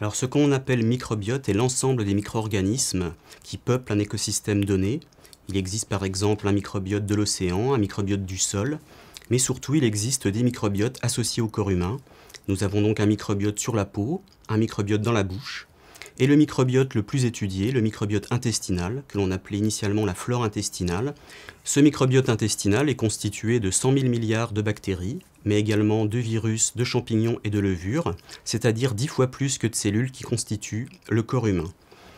Alors ce qu'on appelle microbiote est l'ensemble des micro-organismes qui peuplent un écosystème donné. Il existe par exemple un microbiote de l'océan, un microbiote du sol, mais surtout il existe des microbiotes associés au corps humain. Nous avons donc un microbiote sur la peau, un microbiote dans la bouche, et le microbiote le plus étudié, le microbiote intestinal, que l'on appelait initialement la flore intestinale. Ce microbiote intestinal est constitué de 100 000 milliards de bactéries, mais également de virus, de champignons et de levures, c'est-à-dire 10 fois plus que de cellules qui constituent le corps humain.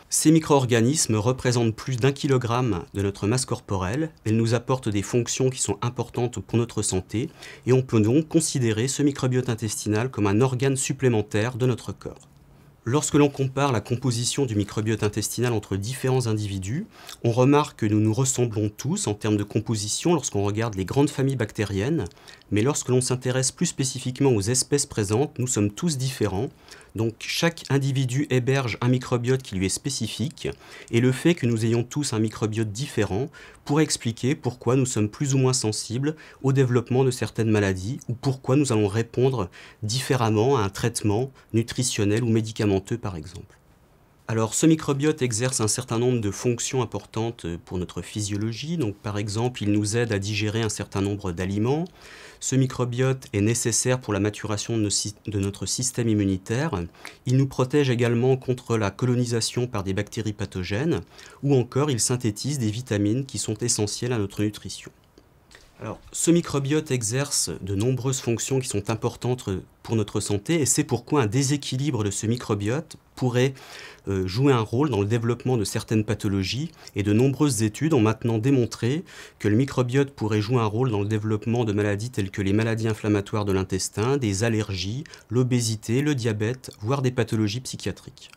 Ces micro-organismes représentent plus d'1 kilogramme de notre masse corporelle, elles nous apportent des fonctions qui sont importantes pour notre santé, et on peut donc considérer ce microbiote intestinal comme un organe supplémentaire de notre corps. Lorsque l'on compare la composition du microbiote intestinal entre différents individus, on remarque que nous nous ressemblons tous en termes de composition lorsqu'on regarde les grandes familles bactériennes, mais lorsque l'on s'intéresse plus spécifiquement aux espèces présentes, nous sommes tous différents. Donc chaque individu héberge un microbiote qui lui est spécifique, et le fait que nous ayons tous un microbiote différent pourrait expliquer pourquoi nous sommes plus ou moins sensibles au développement de certaines maladies, ou pourquoi nous allons répondre différemment à un traitement nutritionnel ou médicamenteux par exemple. Alors ce microbiote exerce un certain nombre de fonctions importantes pour notre physiologie. Donc par exemple, il nous aide à digérer un certain nombre d'aliments. Ce microbiote est nécessaire pour la maturation de notre système immunitaire. Il nous protège également contre la colonisation par des bactéries pathogènes, ou encore il synthétise des vitamines qui sont essentielles à notre nutrition. Alors, ce microbiote exerce de nombreuses fonctions qui sont importantes pour notre santé, et c'est pourquoi un déséquilibre de ce microbiote pourrait jouer un rôle dans le développement de certaines pathologies, et de nombreuses études ont maintenant démontré que le microbiote pourrait jouer un rôle dans le développement de maladies telles que les maladies inflammatoires de l'intestin, des allergies, l'obésité, le diabète, voire des pathologies psychiatriques.